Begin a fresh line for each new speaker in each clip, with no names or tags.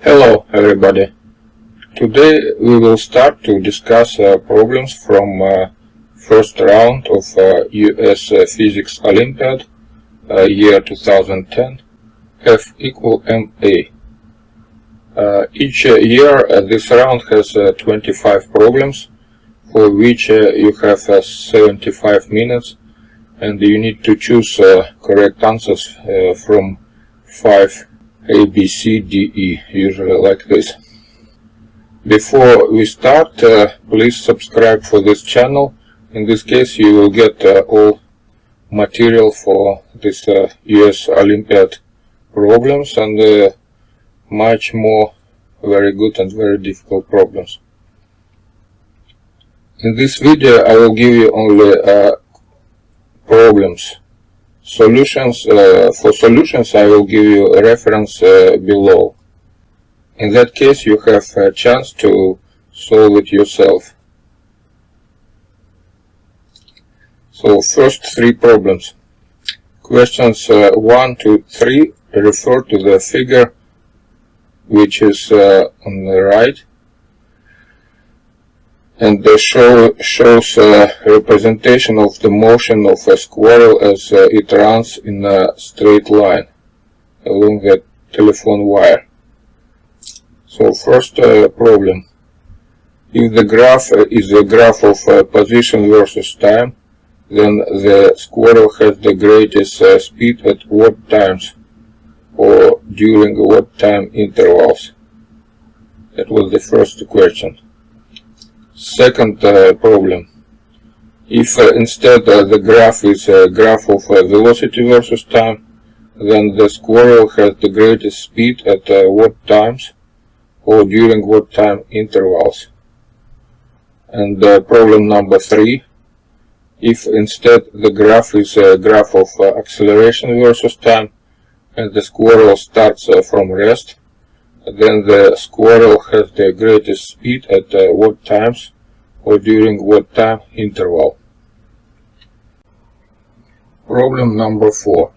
Hello everybody. Today we will start to discuss problems from first round of US Physics Olympiad year 2010 F equal MA. Each year this round has 25 problems for which you have 75 minutes and you need to choose correct answers from 5 A, B, C, D, E, usually like this. Before we start, please subscribe for this channel. In this case you will get all material for this US Olympiad problems and much more very good and very difficult problems. In this video I will give you only problems. For solutions I will give you a reference below. In that case you have a chance to solve it yourself. So first three problems. Questions 1 to 3 refer to the figure which is on the right and shows a representation of the motion of a squirrel as it runs in a straight line along the telephone wire. So first problem. If the graph is a graph of position versus time, then the squirrel has the greatest speed at what times or during what time intervals? That was the first question. Second problem. If instead the graph is a graph of velocity versus time, then the squirrel has the greatest speed at what times or during what time intervals? And problem number 3. If instead the graph is a graph of acceleration versus time and the squirrel starts from rest, then the squirrel has the greatest speed at what times or during what time interval? Problem number 4.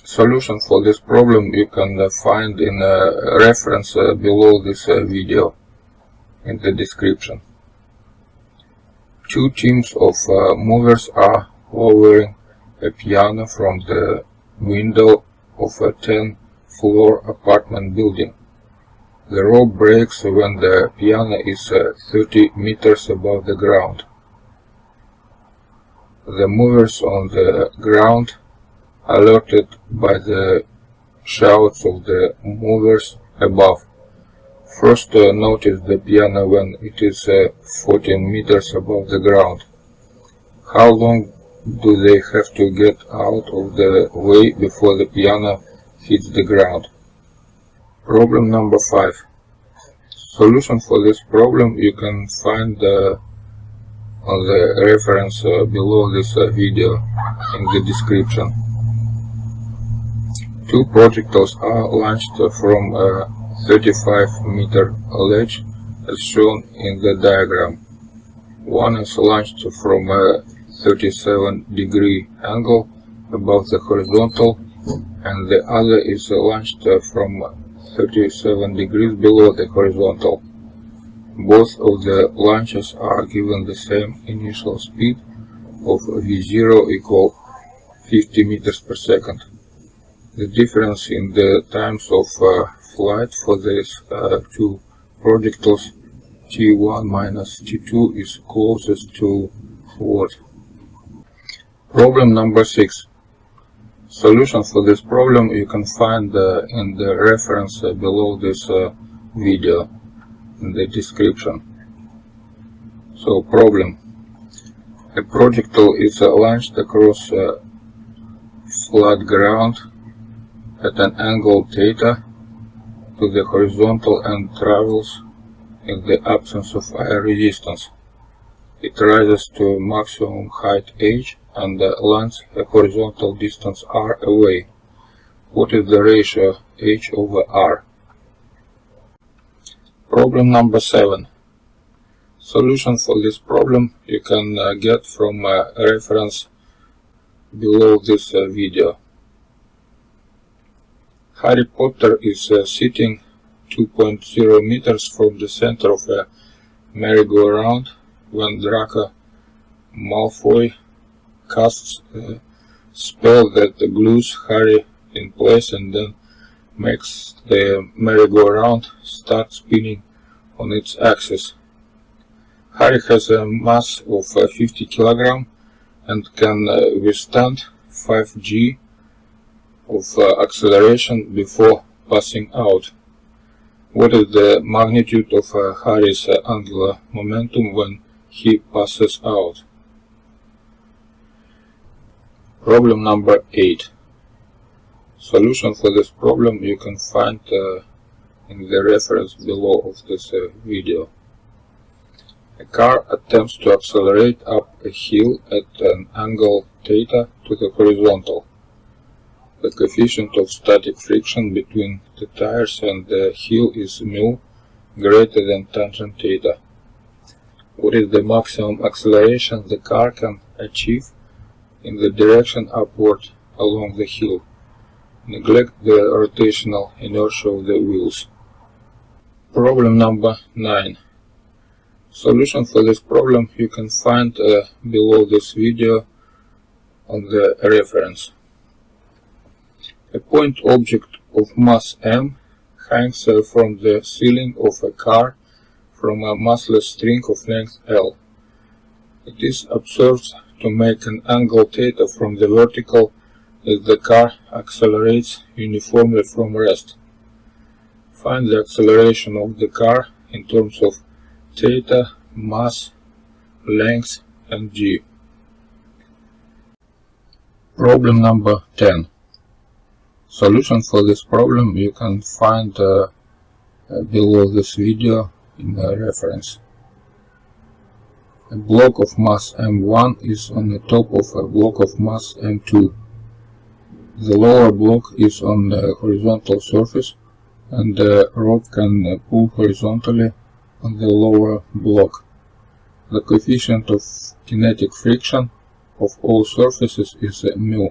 Solution for this problem you can find in a reference below this video in the description. Two teams of movers are lowering a piano from the window of a 10-floor apartment building. The rope breaks when the piano is 30 meters above the ground. The movers on the ground, alerted by the shouts of the movers above, first notice the piano when it is 14 meters above the ground. How long do they have to get out of the way before the piano hits the ground? Problem number 5. Solution for this problem you can find on the reference below this video in the description. Two projectiles are launched from a 35-meter ledge as shown in the diagram. One is launched from a 37-degree angle above the horizontal and the other is launched from 37 degrees below the horizontal. Both of the launches are given the same initial speed of v0 equal 50 meters per second. The difference in the times of flight for these two projectiles, t1 minus t2, is closest to what? Problem number 6. Solution for this problem you can find in the reference below this video in the description. So problem. A projectile is launched across flat ground at an angle theta to the horizontal and travels in the absence of air resistance. It rises to maximum height h and lands a horizontal distance r away. What is the ratio h over r? Problem number 7. Solution for this problem you can get from a reference below this video. Harry Potter is sitting 2.0 meters from the center of a merry-go-round when Draco Malfoy casts a spell that glues Harry in place and then makes the merry-go-round start spinning on its axis. Harry has a mass of 50 kg and can withstand 5 g of acceleration before passing out. What is the magnitude of Harry's angular momentum when he passes out? Problem number 8. Solution for this problem you can find in the reference below of this video. A car attempts to accelerate up a hill at an angle theta to the horizontal. The coefficient of static friction between the tires and the hill is mu greater than tangent theta. What is the maximum acceleration the car can achieve in the direction upward along the hill? Neglect the rotational inertia of the wheels. Problem number 9. Solution for this problem you can find below this video on the reference. A point object of mass m hangs from the ceiling of a car from a massless string of length L. It is observed to make an angle theta from the vertical as the car accelerates uniformly from rest. Find the acceleration of the car in terms of theta, mass, length, and g. Problem number 10. Solution for this problem you can find below this video in the reference. A block of mass m1 is on the top of a block of mass m2. The lower block is on the horizontal surface and the rod can pull horizontally on the lower block. The coefficient of kinetic friction of all surfaces is mu.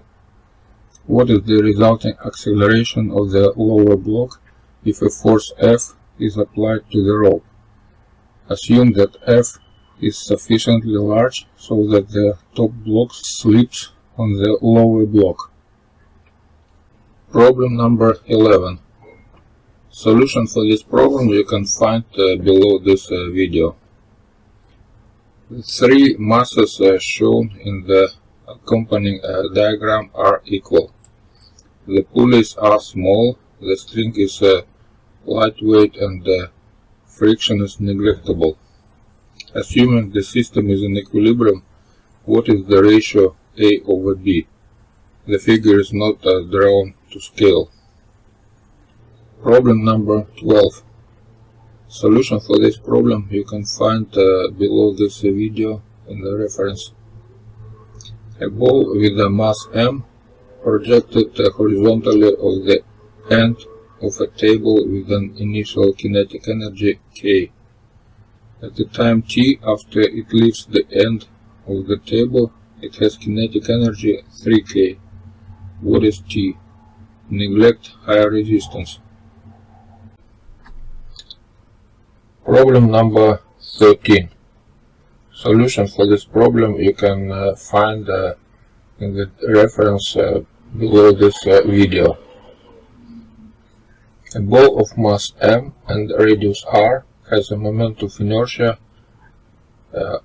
What is the resulting acceleration of the lower block if a force F is applied to the rope? Assume that F is sufficiently large so that the top block slips on the lower block. Problem number 11. Solution for this problem you can find below this video. The three masses shown in the accompanying diagram are equal. The pulleys are small, the string is lightweight and the friction is negligible. Assuming the system is in equilibrium, what is the ratio A over B? The figure is not drawn to scale. Problem number 12. Solution for this problem you can find below this video in the reference. A ball with a mass m projected horizontally on the end of a table with an initial kinetic energy k. At the time t after it leaves the end of the table, it has kinetic energy 3k. What is t? Neglect higher resistance. Problem number 13. Solution for this problem you can find in the reference below this video. A ball of mass m and radius r has a moment of inertia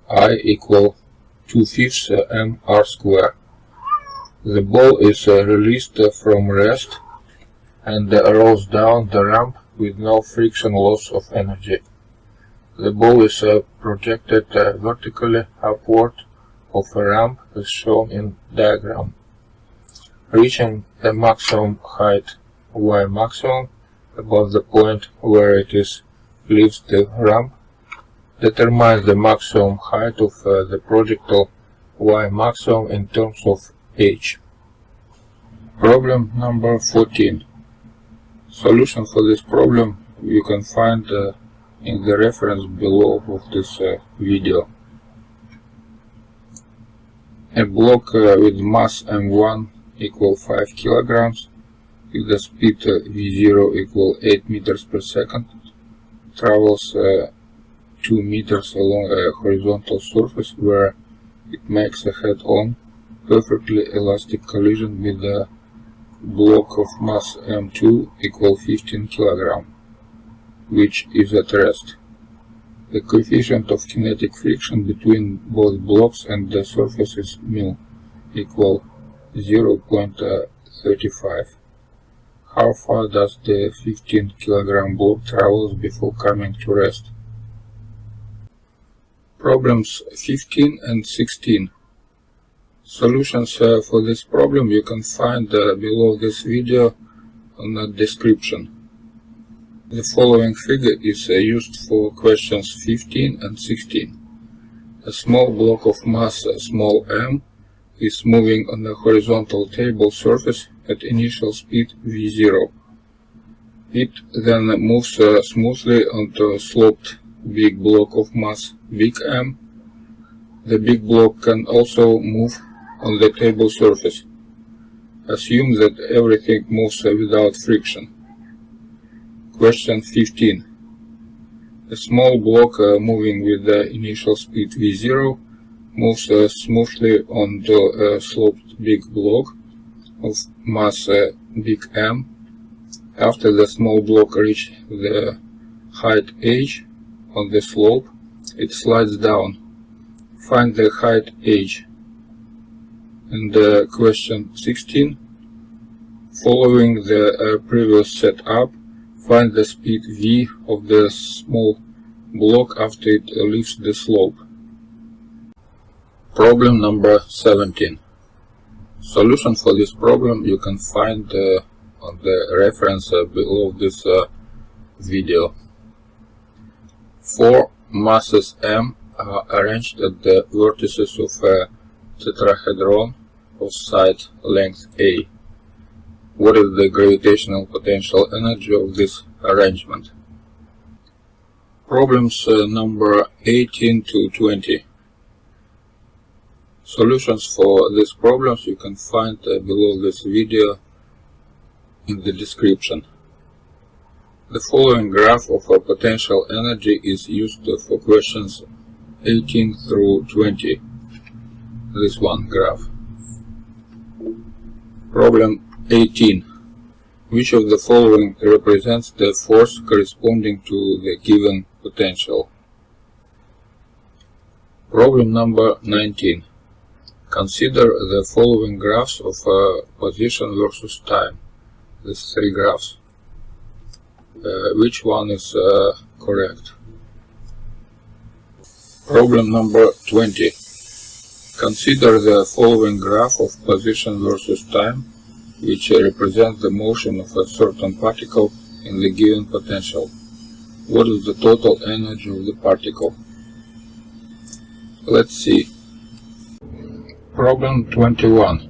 I equal 2/5 mr square. The ball is released from rest and rolls down the ramp with no friction loss of energy. The ball is projected vertically upward of a ramp as shown in diagram. Reaching the maximum height y maximum above the point where it leaves the ramp determines the maximum height of the projectile y maximum in terms of h. Problem number 14. Solution for this problem you can find in the reference below of this video. A block with mass m1 equal 5 kilograms If the speed v0 equal 8 meters per second, travels 2 meters along a horizontal surface where it makes a head-on, perfectly elastic collision with the block of mass m2 equal 15 kg, which is at rest. The coefficient of kinetic friction between both blocks and the surface is μ equal 0.35. How far does the 15 kg block travels before coming to rest? Problems 15 and 16. Solutions for this problem you can find below this video on the description. The following figure is used for questions 15 and 16. A small block of mass small m is moving on a horizontal table surface at initial speed v0. It then moves smoothly onto a sloped big block of mass big M. The big block can also move on the table surface. Assume that everything moves without friction. Question 15. A small block moving with the initial speed v0 moves smoothly onto a sloped big block of mass big M. After the small block reaches the height h on the slope, it slides down. Find the height h. And question 16. Following the previous setup, find the speed v of the small block after it leaves the slope. Problem number 17. Solution for this problem you can find on the reference below this video. 4 masses m are arranged at the vertices of a tetrahedron of side length a. What is the gravitational potential energy of this arrangement? Problems number 18 to 20. Solutions for these problems you can find below this video in the description. The following graph of a potential energy is used for questions 18 through 20. This one graph. Problem 18. Which of the following represents the force corresponding to the given potential? Problem number 19. Consider the following graphs of position versus time. These 3 graphs. Which one is correct? Problem number 20. Consider the following graph of position versus time, which represents the motion of a certain particle in the given potential. What is the total energy of the particle? Let's see. Problem 21.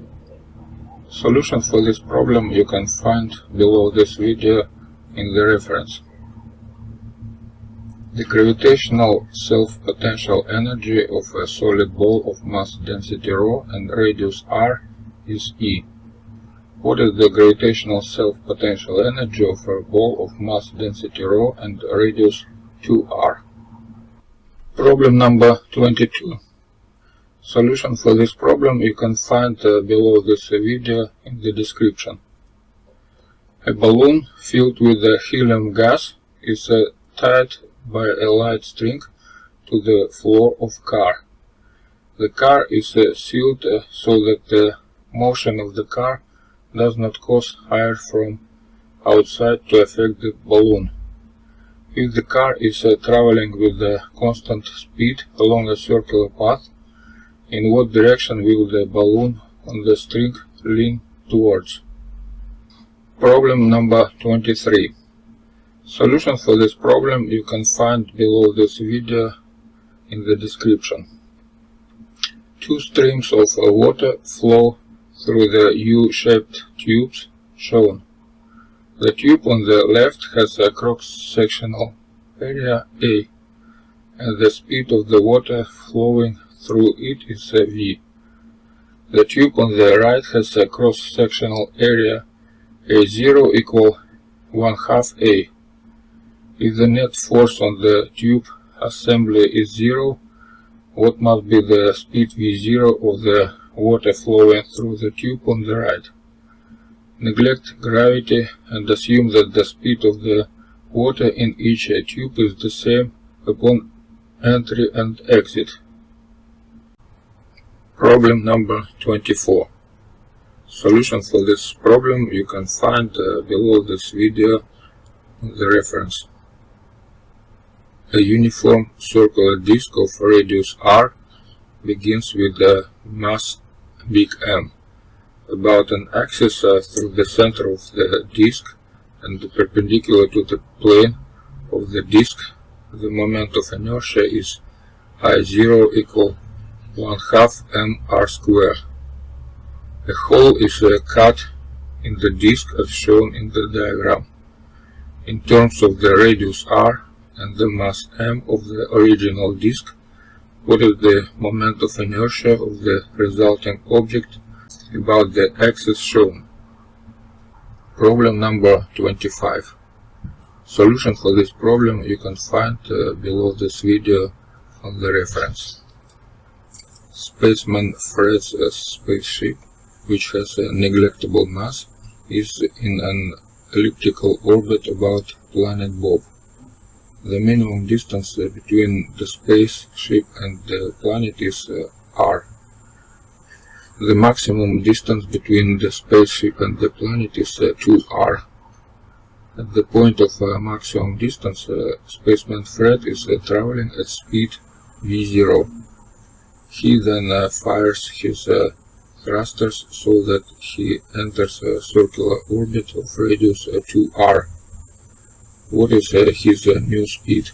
Solution for this problem you can find below this video in the reference. The gravitational self-potential energy of a solid ball of mass density ρ and radius r is E. What is the gravitational self-potential energy of a ball of mass density ρ and radius 2r? Problem number 22. Solution for this problem you can find below this video in the description. A balloon filled with helium gas is tied by a light string to the floor of car. The car is sealed so that the motion of the car does not cause air from outside to affect the balloon. If the car is traveling with a constant speed along a circular path, in what direction will the balloon on the string lean towards? Problem number 23. Solution for this problem you can find below this video in the description. 2 streams of water flow through the U-shaped tubes shown. The tube on the left has a cross-sectional area A, and the speed of the water flowing through it is v. The tube on the right has a cross-sectional area A0 equal 1/2 A. If the net force on the tube assembly is 0, what must be the speed V0 of the water flowing through the tube on the right? Neglect gravity and assume that the speed of the water in each tube is the same upon entry and exit. Problem number 24. Solution for this problem you can find below this video in the reference. A uniform circular disk of radius r begins with the mass big M about an axis through the center of the disk and perpendicular to the plane of the disk. The moment of inertia is I0 equal 1/2 mr squared. A hole is cut in the disk as shown in the diagram. In terms of the radius r and the mass m of the original disk, what is the moment of inertia of the resulting object about the axis shown? Problem number 25. Solution for this problem you can find below this video on the reference. Spaceman Fred's spaceship, which has a negligible mass, is in an elliptical orbit about planet Bob. The minimum distance between the spaceship and the planet is r. The maximum distance between the spaceship and the planet is 2r. At the point of maximum distance, Spaceman Fred is traveling at speed v0. He then fires his thrusters so that he enters a circular orbit of radius 2r. What is his new speed?